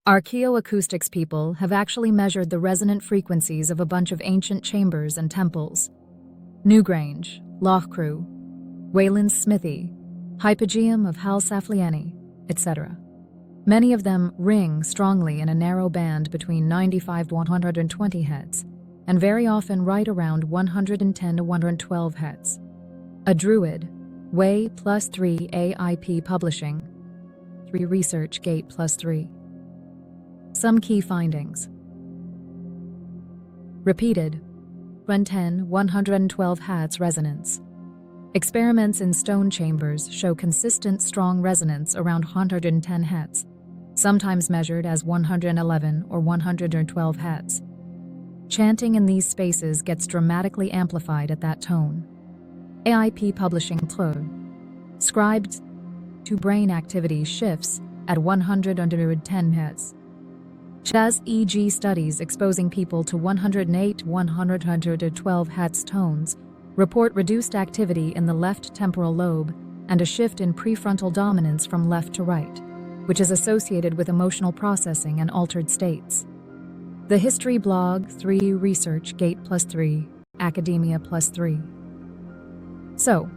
Archaeoacoustics people have actually measured the resonant frequencies of a bunch of ancient chambers and temples. Newgrange, Loughcrew, Wayland's Smithy, Hypogeum of Halsaflieni, etc. Many of them ring strongly in a narrow band between 95 to 120 Hz, and very often right around 110 to 112 Hz. A Druid, Way +3 AIP Publishing, 3 Research Gate +3. Some key findings. Repeated 110-112 Hz resonance. Experiments in stone chambers show consistent strong resonance around 110 Hz, sometimes measured as 111 or 112 Hz. Chanting in these spaces gets dramatically amplified at that tone. AIP Publishing scribed to brain activity shifts at 110 Hz. Chaz EG studies exposing people to 108-112 Hz tones report reduced activity in the left temporal lobe and a shift in prefrontal dominance from left to right, which is associated with emotional processing and altered states. The History blog 3 Research Gate +3, Academia +3. So,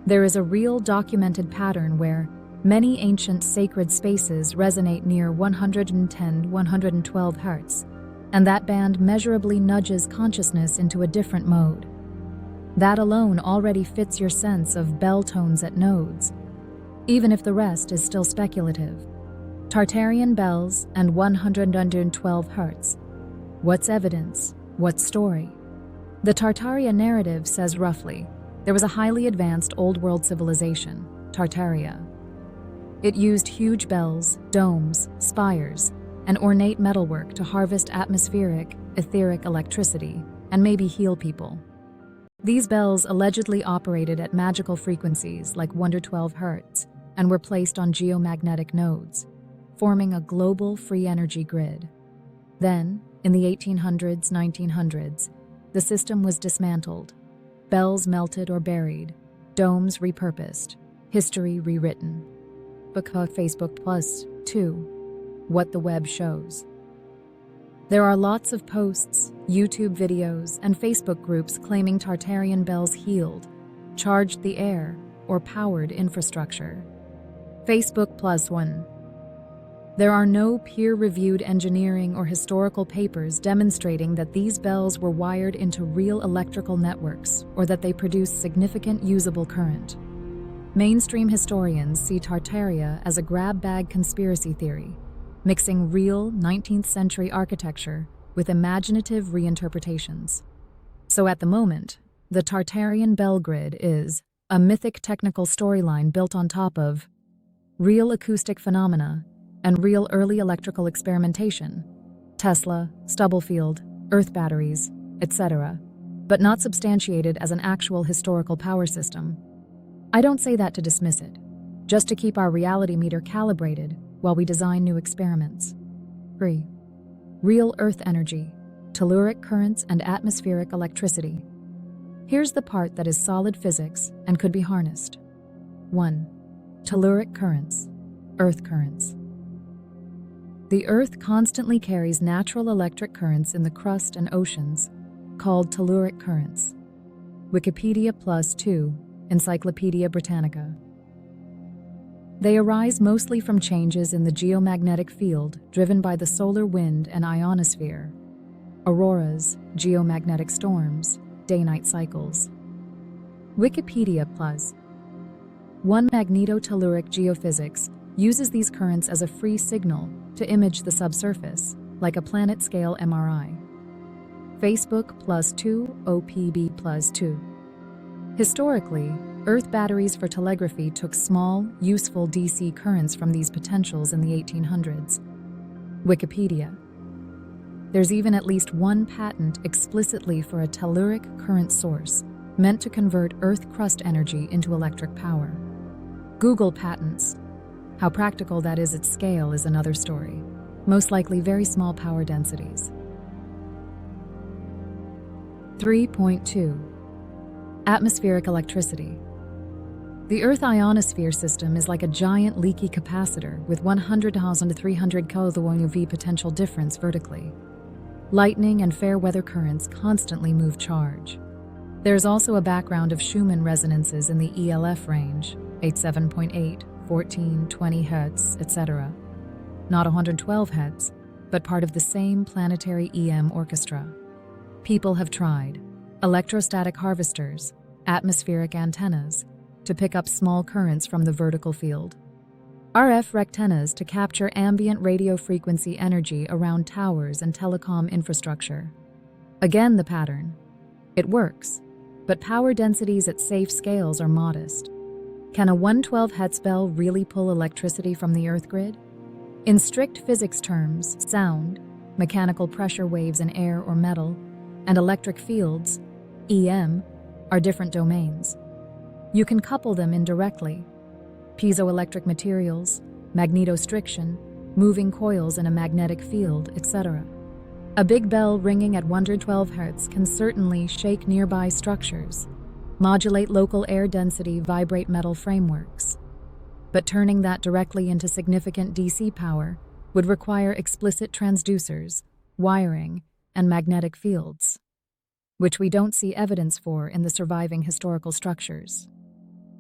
there is a real documented pattern where many ancient sacred spaces resonate near 110-112 Hz, and that band measurably nudges consciousness into a different mode. That alone already fits your sense of bell tones at nodes, even if the rest is still speculative. Tartarian bells and 112 Hz. What's evidence? What's story? The Tartaria narrative says roughly, there was a highly advanced Old World civilization, Tartaria. It used huge bells, domes, spires, and ornate metalwork to harvest atmospheric, etheric electricity and maybe heal people. These bells allegedly operated at magical frequencies like 112 Hz and were placed on geomagnetic nodes, forming a global free energy grid. Then, in the 1800s, 1900s, the system was dismantled, bells melted or buried, domes repurposed, history rewritten. Because Facebook +2, what the web shows. There are lots of posts, YouTube videos, and Facebook groups claiming Tartarian bells healed, charged the air, or powered infrastructure. Facebook +1. There are no peer-reviewed engineering or historical papers demonstrating that these bells were wired into real electrical networks or that they produced significant usable current. Mainstream historians see Tartaria as a grab-bag conspiracy theory, mixing real 19th century architecture with imaginative reinterpretations. So at the moment, the Tartarian bell grid is a mythic technical storyline built on top of real acoustic phenomena and real early electrical experimentation, Tesla, Stubblefield, Earth batteries, etc., but not substantiated as an actual historical power system. I don't say that to dismiss it, just to keep our reality meter calibrated while we design new experiments. 3. Real Earth energy, telluric currents and atmospheric electricity. Here's the part that is solid physics and could be harnessed. 1. Telluric currents, Earth currents. The Earth constantly carries natural electric currents in the crust and oceans, called telluric currents. Wikipedia +2, Encyclopedia Britannica. They arise mostly from changes in the geomagnetic field driven by the solar wind and ionosphere, auroras, geomagnetic storms, day-night cycles. Wikipedia +1 Magnetotelluric geophysics uses these currents as a free signal to image the subsurface, like a planet-scale MRI. Facebook +2 OPB +2. Historically, Earth batteries for telegraphy took small, useful DC currents from these potentials in the 1800s. Wikipedia. There's even at least one patent explicitly for a telluric current source meant to convert Earth crust energy into electric power. Google patents. How practical that is at scale is another story. Most likely very small power densities. 3.2. Atmospheric electricity. The Earth ionosphere system is like a giant leaky capacitor with 100,000 to 300 kV potential difference vertically. Lightning and fair weather currents constantly move charge. There's also a background of Schumann resonances in the ELF range, 87.8, 14, 20 Hz, etc. Not 112 Hz, but part of the same planetary EM orchestra. People have tried electrostatic harvesters, atmospheric antennas, to pick up small currents from the vertical field. RF rectennas to capture ambient radio frequency energy around towers and telecom infrastructure. Again, the pattern. It works, but power densities at safe scales are modest. Can a 112 Hz bell really pull electricity from the Earth grid? In strict physics terms, sound, mechanical pressure waves in air or metal, and electric fields, EM, are different domains. You can couple them indirectly. Piezoelectric materials, magnetostriction, moving coils in a magnetic field, etc. A big bell ringing at 112 Hz can certainly shake nearby structures, modulate local air density, vibrate metal frameworks. But turning that directly into significant DC power would require explicit transducers, wiring, and magnetic fields, which we don't see evidence for in the surviving historical structures.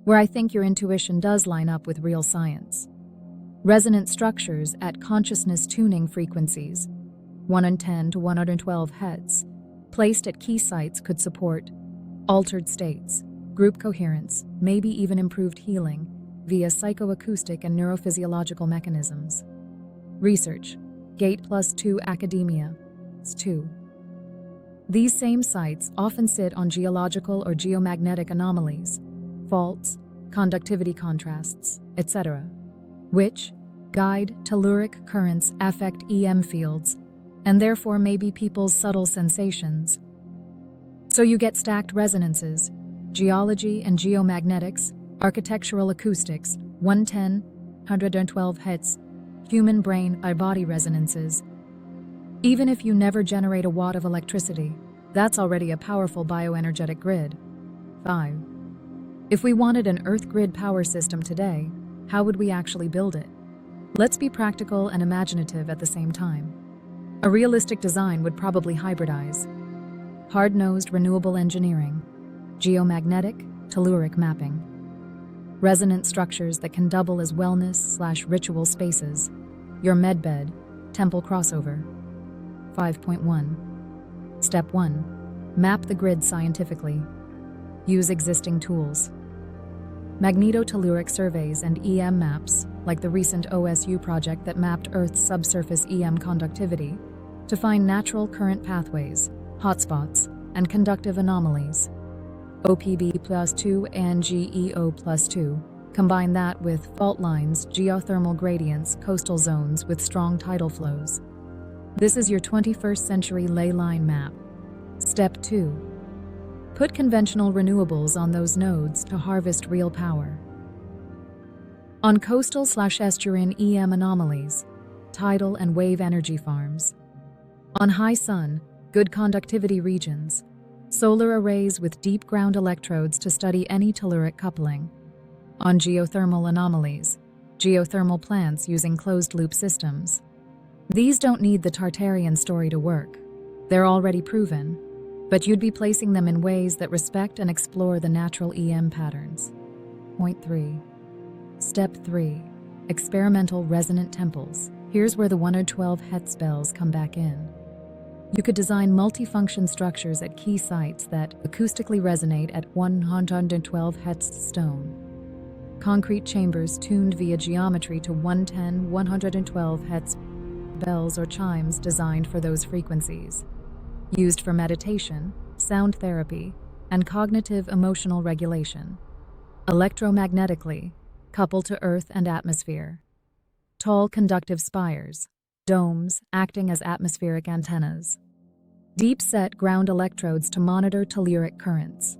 Where I think your intuition does line up with real science. Resonant structures at consciousness tuning frequencies, 110 to 112 Hz, placed at key sites could support altered states, group coherence, maybe even improved healing via psychoacoustic and neurophysiological mechanisms. Research, Gate +2 Academia, 2. These same sites often sit on geological or geomagnetic anomalies, faults, conductivity contrasts, etc., which guide telluric currents, affect EM fields, and therefore may be people's subtle sensations. So you get stacked resonances, geology and geomagnetics, architectural acoustics, 110, 112 Hz, human brain by body resonances. Even if you never generate a watt of electricity, that's already a powerful bioenergetic grid. 5. If we wanted an Earth grid power system today, how would we actually build it? Let's be practical and imaginative at the same time. A realistic design would probably hybridize hard-nosed renewable engineering, geomagnetic, telluric mapping, resonant structures that can double as wellness/ritual spaces, your medbed, temple crossover. 5.1. Step 1. Map the grid scientifically. Use existing tools. Magnetotelluric surveys and EM maps, like the recent OSU project that mapped Earth's subsurface EM conductivity, to find natural current pathways, hotspots, and conductive anomalies. OPB+2 and GEO+2. Combine that with fault lines, geothermal gradients, coastal zones with strong tidal flows. This is your 21st century ley line map. Step 2. Put conventional renewables on those nodes to harvest real power. On coastal/estuarine EM anomalies, tidal and wave energy farms. On high sun, good conductivity regions, solar arrays with deep ground electrodes to study any telluric coupling. On geothermal anomalies, geothermal plants using closed-loop systems. These don't need the Tartarian story to work. They're already proven, but you'd be placing them in ways that respect and explore the natural EM patterns. Point 3. Step 3. Experimental resonant temples. Here's where the 112 Hz bells come back in. You could design multifunction structures at key sites that acoustically resonate at 112 Hz stone. Concrete chambers tuned via geometry to 110, 112 Hz bells or chimes designed for those frequencies. Used for meditation, sound therapy, and cognitive emotional regulation. Electromagnetically, coupled to earth and atmosphere. Tall conductive spires, domes acting as atmospheric antennas. Deep-set ground electrodes to monitor telluric currents.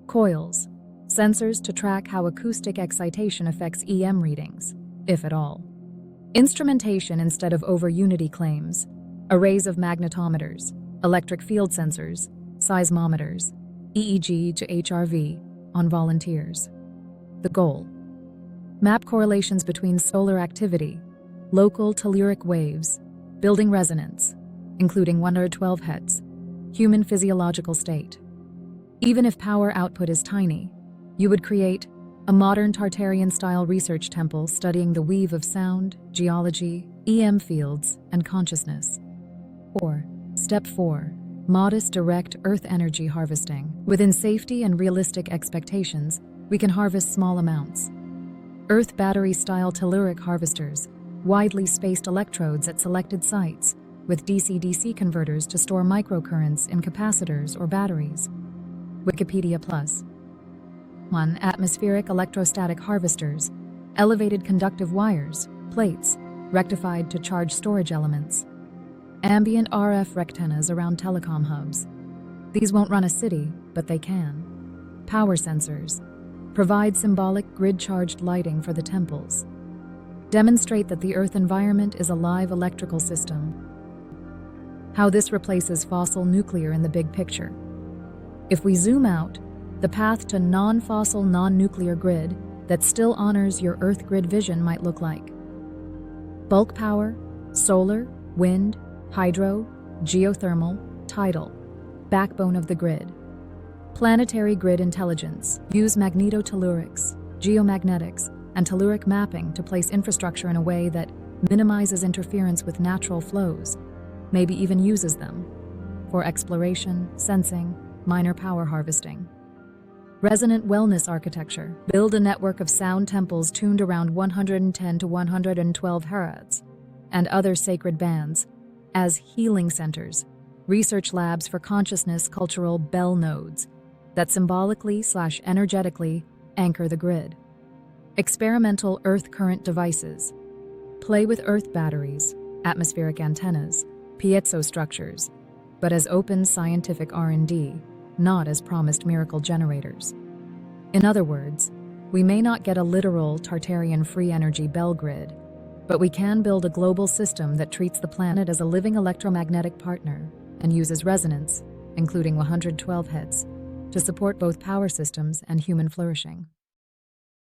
Coils, sensors to track how acoustic excitation affects EM readings, if at all. Instrumentation instead of over-unity claims. Arrays of magnetometers, electric field sensors, seismometers, EEG to HRV on volunteers. The goal: map correlations between solar activity, local telluric waves, building resonance, including 112 Hz, human physiological state. Even if power output is tiny, you would create a modern Tartarian-style research temple studying the weave of sound, geology, EM fields, and consciousness. Or, Step 4. Modest direct Earth energy harvesting. Within safety and realistic expectations, we can harvest small amounts. Earth battery-style telluric harvesters, widely spaced electrodes at selected sites, with DC-DC converters to store microcurrents in capacitors or batteries. Wikipedia Plus. 1. Atmospheric electrostatic harvesters, elevated conductive wires, plates, rectified to charge storage elements. Ambient RF rectennas around telecom hubs. These won't run a city, but they can. Power sensors. Provide symbolic grid-charged lighting for the temples. Demonstrate that the Earth environment is a live electrical system. How this replaces fossil nuclear in the big picture. If we zoom out, the path to non-fossil, non-nuclear grid that still honors your Earth grid vision might look like bulk power, solar, wind, hydro, geothermal, tidal, backbone of the grid. Planetary grid intelligence. Use magnetotellurics, geomagnetics, and telluric mapping to place infrastructure in a way that minimizes interference with natural flows, maybe even uses them for exploration, sensing, minor power harvesting. Resonant wellness architecture. Build a network of sound temples tuned around 110 to 112 Hz and other sacred bands as healing centers, research labs for consciousness, cultural bell nodes that symbolically/energetically anchor the grid. Experimental Earth current devices. Play with Earth batteries, atmospheric antennas, piezo structures, but as open scientific R&D, not as promised miracle generators. In other words, we may not get a literal Tartarian free energy bell grid, but we can build a global system that treats the planet as a living electromagnetic partner and uses resonance, including 112 Hz, to support both power systems and human flourishing.